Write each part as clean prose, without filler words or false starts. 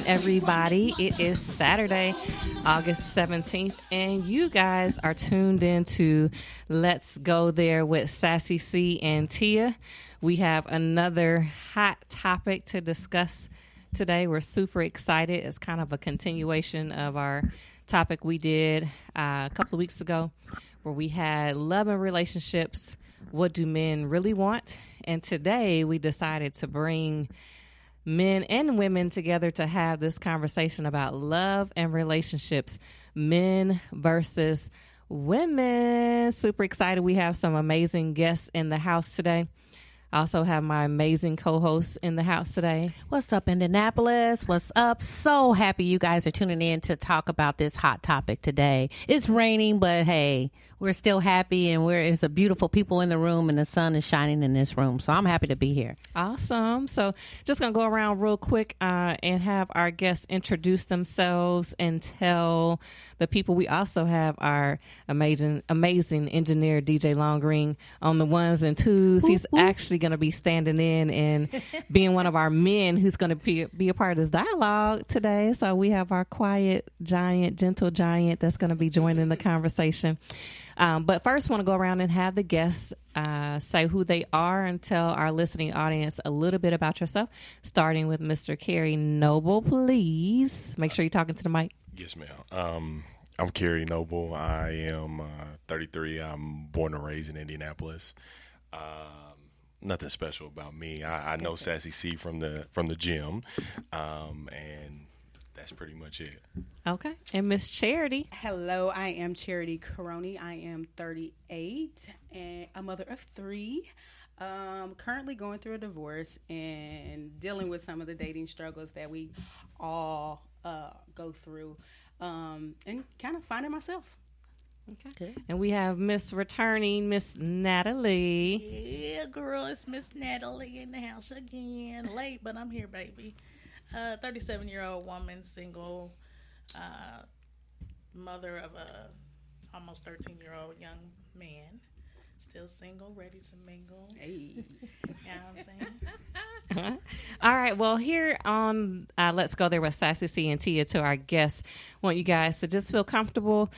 everybody. It is Saturday, August 17th, and you guys are tuned into Let's Go There with Sassy C and Tia. We have another hot topic to discuss today. We're super excited. It's kind of a continuation of our topic we did a couple of weeks ago where we had love and relationships. What do men really want? And today we decided to bring men and women together to have this conversation about love and relationships, men versus women. Super excited. We have some amazing guests in the house today. I also have my amazing co-hosts in the house today. What's up, Indianapolis? What's up? So happy you guys are tuning in to talk about this hot topic today. It's raining, but hey, we're still happy, and it's a beautiful people in the room, and the sun is shining in this room. So I'm happy to be here. Awesome. So just going to go around real quick and have our guests introduce themselves and tell the people. We also have our amazing engineer, DJ Longgreen, on the ones and twos. He's actually going to be standing in and being one of our men who's going to be a part of this dialogue today. So we have our quiet giant, gentle giant that's going to be joining the conversation. But first, want to go around and have the guests say who they are and tell our listening audience a little bit about yourself, starting with Mr. Kerry Noble, please. Make sure you're talking to the mic. Yes, ma'am. I'm Kerry Noble. I am 33. I'm born and raised in Indianapolis. Nothing special about me. I know Sassy C from the gym, and that's pretty much it. Okay. And Miss Charity. Hello, I am Charity Caroni. I am 38 and a mother of 3. Currently going through a divorce and dealing with some of the dating struggles that we all go through, and kind of finding myself. Okay. Good. And we have Miss Returning, Miss Natalie. Yeah, girl, it's Miss Natalie in the house again. Late, but I'm here, baby. 37-year-old woman, single, mother of a almost 13-year-old young man, still single, ready to mingle. Hey, you know what I'm saying? All right. Well, here on Let's Go There with Sassy C and Tia, to our guests, want you guys to just feel comfortable,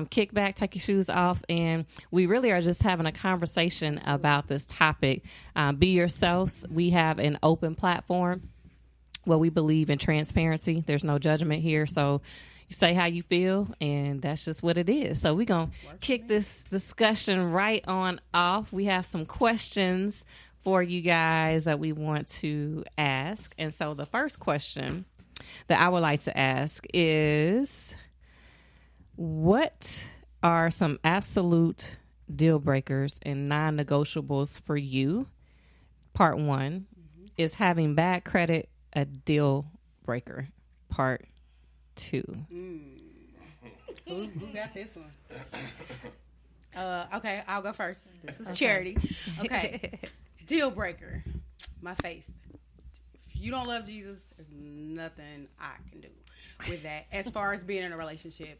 kick back, take your shoes off, and we really are just having a conversation about this topic. Be yourselves. We have an open platform. Well, we believe in transparency. There's no judgment here. So you say how you feel, and that's just what it is. So we're going to kick this discussion right on off. We have some questions for you guys that we want to ask. And so the first question that I would like to ask is, what are some absolute deal breakers and non-negotiables for you? Part 1 is having bad credit a deal breaker. Part 2. Who got this one? Okay, I'll go first. This is Charity. Okay, deal breaker. My faith. If you don't love Jesus, there's nothing I can do with that. As far as being in a relationship,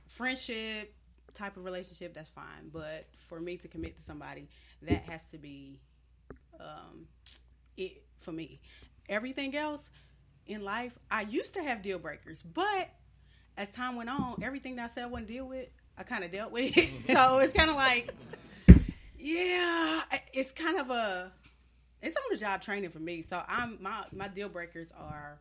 friendship type of relationship, that's fine. But for me to commit to somebody, that has to be it for me. Everything else in life, I used to have deal breakers, but as time went on, everything that I said I wouldn't deal with, I kind of dealt with it. So it's kind of like, yeah, it's kind of it's on the job training for me. So my deal breakers are,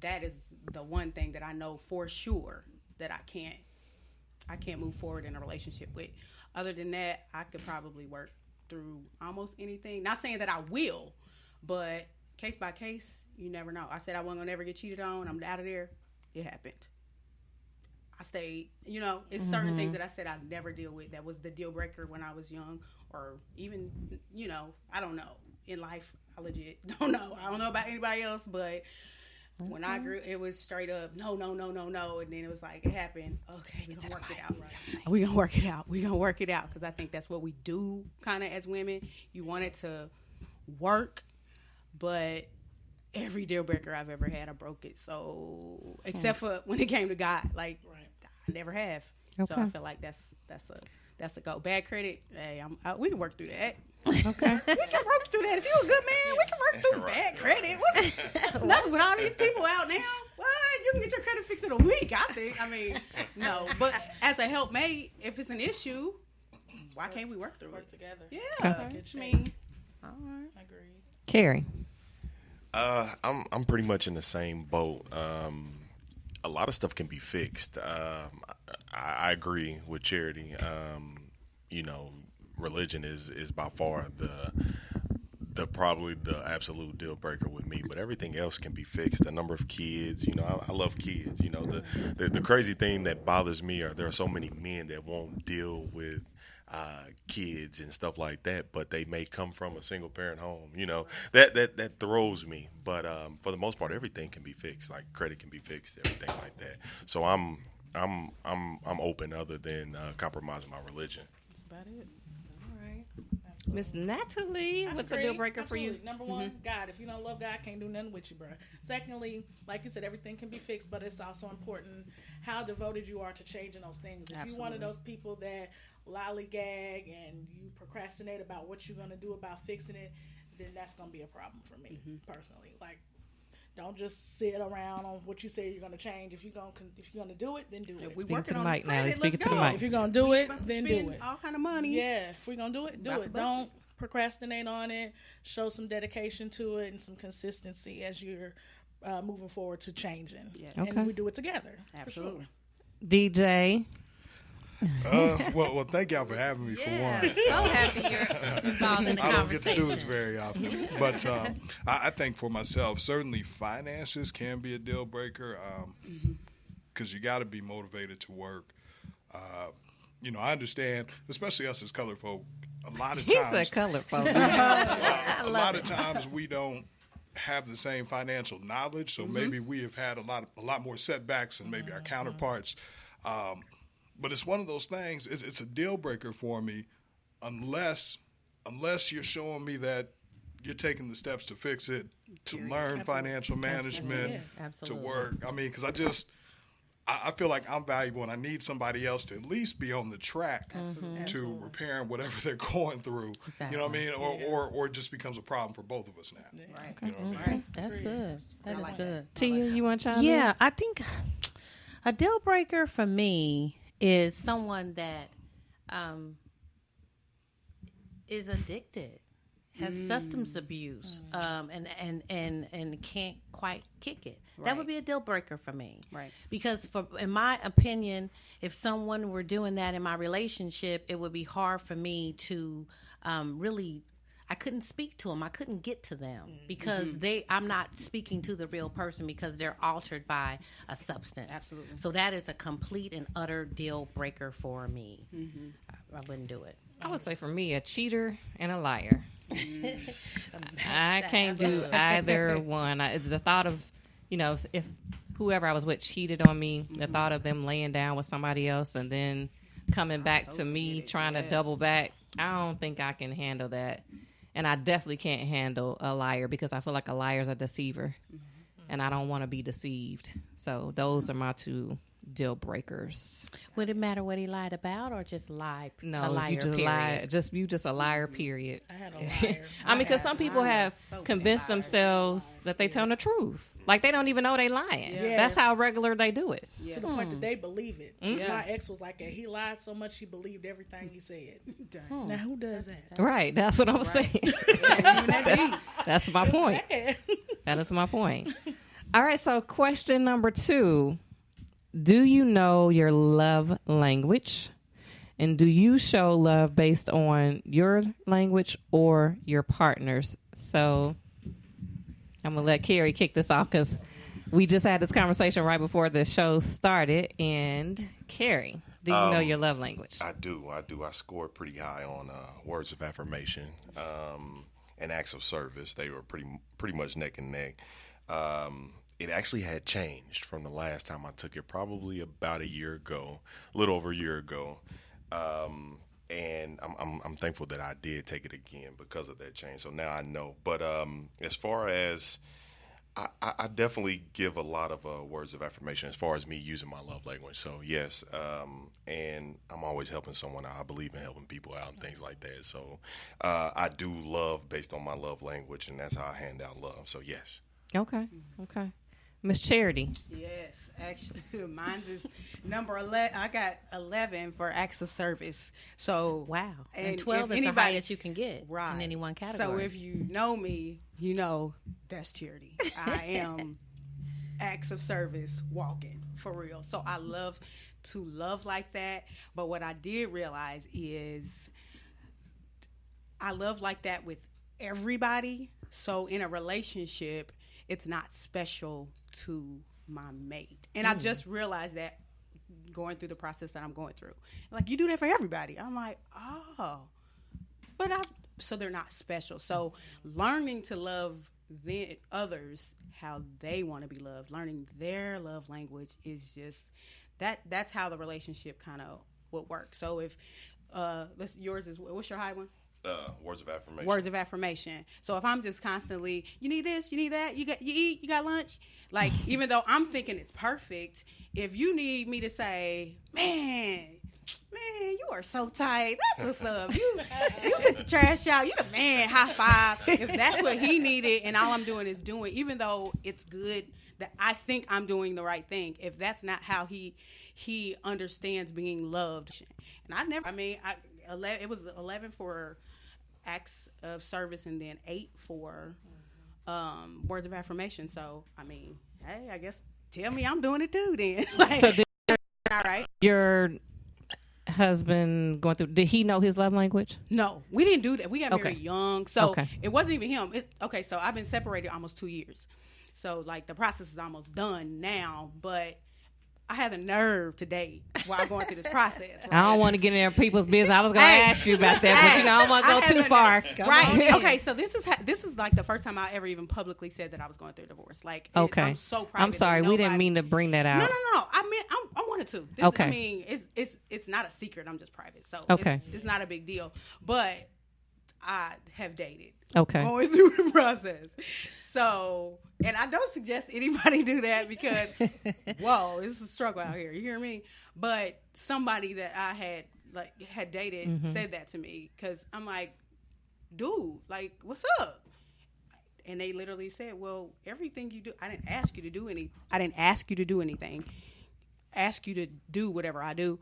that is the one thing that I know for sure that I can't move forward in a relationship with. Other than that, I could probably work through almost anything. Not saying that I will, but case by case, you never know. I said I wasn't gonna never get cheated on. I'm out of there. It happened. I stayed. It's certain things that I said I'd never deal with. That was the deal breaker when I was young, or even, I don't know. In life, I legit don't know. I don't know about anybody else, but when I grew, it was straight up no, and then it was like it happened. Okay, we're gonna work it out. We're gonna work it out. We're gonna work it out because I think that's what we do, kind of as women. You want it to work, but every deal breaker I've ever had, I broke it. So except for when it came to God, I never have. Okay. So I feel like that's a go. Bad credit, hey, we can work through that. Okay. We can work through that. If you're a good man, we can work through bad credit. It's nothing with all these people out now. What? You can get your credit fixed in a week, I think. I mean, no. But as a helpmate, if it's an issue, why can't we work through Work it? together. Yeah. Good I shit. mean, All right. Agreed. Carrie. I'm pretty much in the same boat. A lot of stuff can be fixed. I agree with Charity. You know, religion is by far the probably the absolute deal breaker with me, but everything else can be fixed. The number of kids, you know, I love kids. You know, the crazy thing that bothers me are there are so many men that won't deal with kids and stuff like that, but they may come from a single parent home. You know, that throws me. But for the most part, everything can be fixed. Like credit can be fixed, everything like that. So I'm open, other than compromising my religion. that's about it. All right. Miss Natalie, I what's a agree. deal breaker for you? Absolutely. Number one, God. If you don't love God, I can't do nothing with you, bro. Secondly, like you said, everything can be fixed, but it's also important how devoted you are to changing those things. If you're one of those people that lollygag and you procrastinate about what you're going to do about fixing it, then that's going to be a problem for me personally. Like, don't just sit around on what you say you're going to change. If you're going to do it, then do it. If we Speaking working to the on mic this now. credit, Speaking let's to the go. mic. If you're going to do it, About to then do spend it. all kind of money. Yeah, if we're going to do it, do About it. the budget. Don't procrastinate on it. Show some dedication to it and some consistency as you're moving forward to changing. Yeah. Okay. And we do it together. Absolutely. DJ. Well, thank y'all for having me for one. So happy you're involved in the I don't get to conversation. do this very often. But I think for myself, certainly finances can be a deal breaker because you got to be motivated to work. You know, I understand, especially us as colored folk, a lot of He's times, a colored folk. a lot of times we don't have the same financial knowledge, so maybe we have had a lot more setbacks than maybe our counterparts. But it's one of those things. It's a deal breaker for me, unless you're showing me that you're taking the steps to fix it, to learn financial management, Yes. to Absolutely. work. I mean, because I feel like I'm valuable, and I need somebody else to at least be on the track to repairing whatever they're going through. Exactly. You know what I mean? Or it just becomes a problem for both of us now. Right. You know what I mean? That's good. That is good. Tia, you want to chime in? Yeah, I think a deal breaker for me is someone that is addicted, has substance abuse, and can't quite kick it. That would Right. be a deal breaker for me. Right. Because in my opinion, if someone were doing that in my relationship, it would be hard for me to really. I couldn't speak to them. I couldn't get to them because I'm not speaking to the real person because they're altered by a substance. Absolutely. So that is a complete and utter deal breaker for me. I wouldn't do it. I would say for me, a cheater and a liar. I can't do either one. The thought of, you know, if whoever I was with cheated on me, the thought of them laying down with somebody else and then coming back to me trying to double back, I don't think I can handle that. And I definitely can't handle a liar because I feel like a liar is a deceiver. And I don't want to be deceived. So those are my two deal breakers. Would it matter what he lied about or just lied? No, a liar, you just period? lie. You just a liar. Period. I had a liar. I mean, because some people have so convinced many themselves that they telling the truth. Like they don't even know they lying. Yes. That's how regular they do it. To the point that they believe it. Yeah. My ex was like that. He lied so much he believed everything he said. Dang. Now who does that? Right. That's what I'm saying. That's my point. Bad. That is my point. All right. So question number 2. Do you know your love language? And do you show love based on your language or your partner's? So I'm going to let Carrie kick this off because we just had this conversation right before the show started. And Carrie, do you know your love language? I do. I scored pretty high on words of affirmation and acts of service. They were pretty much neck and neck. It actually had changed from the last time I took it, probably about a little over a year ago. And I'm thankful that I did take it again because of that change. So now I know. But as far as I definitely give a lot of words of affirmation as far as me using my love language. So yes, and I'm always helping someone out. I believe in helping people out and things like that. So I do love based on my love language, and that's how I hand out love. So yes. Okay. Okay. Miss Charity. Yes, actually, mine's is number 11. I got 11 for acts of service. So Wow. And and 12 if is the anybody- highest you can get right in any one category. So if you know me, you know that's charity. I am acts of service walking for real. So I love to love like that. But what I did realize is I love like that with everybody. So in a relationship, it's not special to my mate. And I just realized that going through the process that I'm going through. Like, you do that for everybody. I'm like, oh. So they're not special. So learning to love others how they want to be loved, learning their love language is just, that's how the relationship kind of would work. So if, yours is, what's your high one? Words of affirmation. Words of affirmation. So if I'm just constantly, you need this, you need that, you eat, you got lunch. Like, even though I'm thinking it's perfect, if you need me to say, man, you are so tight. That's what's up. You took the trash out. You the man. High five. If that's what he needed, and all I'm doing is doing, even though it's good that I think I'm doing the right thing, if that's not how he understands being loved, and it was 11 for acts of service and then 8 for words of affirmation. So I mean, hey, I guess tell me I'm doing it too then. Like, So all right. your husband going through, did he know his love language? No, we didn't do that. We got Okay. married young, so Okay. it wasn't even him. So I've been separated almost 2 years. So like the process is almost done now, but I had the nerve to date while going through this process. I don't want to get in people's business. I was going to Hey. ask you about that, but you know, I don't want to go too far. Right. Okay. So this is like the first time I ever even publicly said that I was going through a divorce. Like, Okay. I'm so private. I'm sorry. that We didn't nobody- mean to bring that out. No. I mean, I wanted to. Okay. I mean, it's not a secret. I'm just private, so Okay. it's not a big deal. But I have dated. Okay. Going through the process. So, and I don't suggest anybody do that because, whoa, it's a struggle out here. You hear me? But somebody that I had dated said that to me because I'm like, dude, like, what's up? And they literally said, well, everything you do, I didn't ask you to do anything. Ask you to do whatever I do.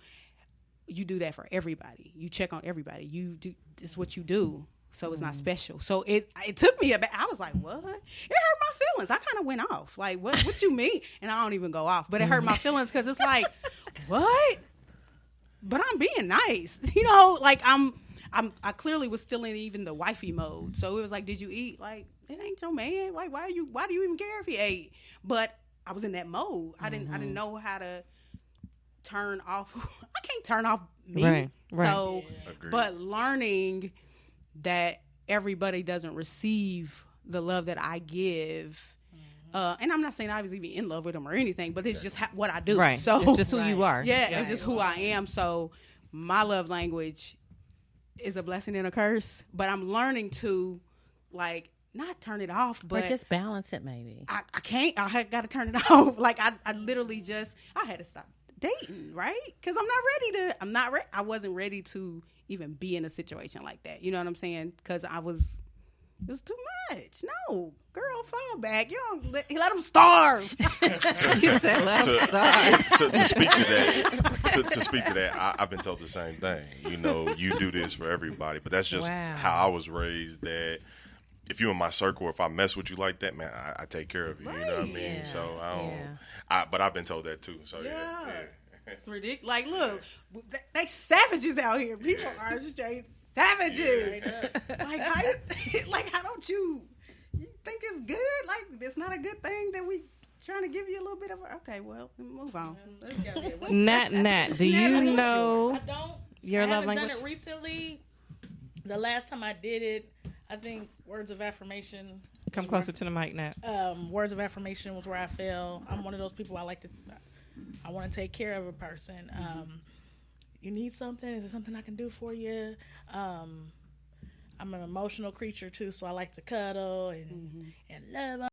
You do that for everybody. You check on everybody. You do, this is what you do. So it's not special. So it took me I was like, what? It hurt my feelings. I kind of went off. Like, what you mean? And I don't even go off. But it hurt my feelings because it's like, what? But I'm being nice. You know, like I clearly was still in even the wifey mode. So it was like, did you eat? Like, it ain't your man. Like, why do you even care if he ate? But I was in that mode. I didn't know how to turn off. I can't turn off me. Right. So, Agreed. but learning that everybody doesn't receive the love that I give. And I'm not saying I was even in love with them or anything, but it's just what I do. Right. So It's just who you are. yeah, it's just who I am. So my love language is a blessing and a curse, but I'm learning to like not turn it off, Or but just balance it maybe. I can't. I got to turn it off. Like I literally I had to stop dating, right? Because I wasn't ready to even be in a situation like that. You know what I'm saying? Because it was too much. No, girl, fall back. You don't let them starve. You said, to speak to that, I've been told the same thing. You know, you do this for everybody, but that's just Wow. how I was raised. That if you're in my circle, if I mess with you like that, man, I take care of you. You know what I mean? Yeah. So I don't. Yeah. But I've been told that too. So yeah. It's ridiculous. Like, look, they savages out here. People are straight savages. How don't you think it's good? Like, it's not a good thing that we trying to give you a little bit of okay, well, move on. Let's go here. Nat, do you Natalie, what's know I don't. your I love haven't language? done it recently. The last time I did it, I think words of affirmation. Come closer to the mic, Nat. Words of affirmation was where I fell. I'm one of those people I want to take care of a person. You need something? Is there something I can do for you? I'm an emotional creature too, so I like to cuddle and love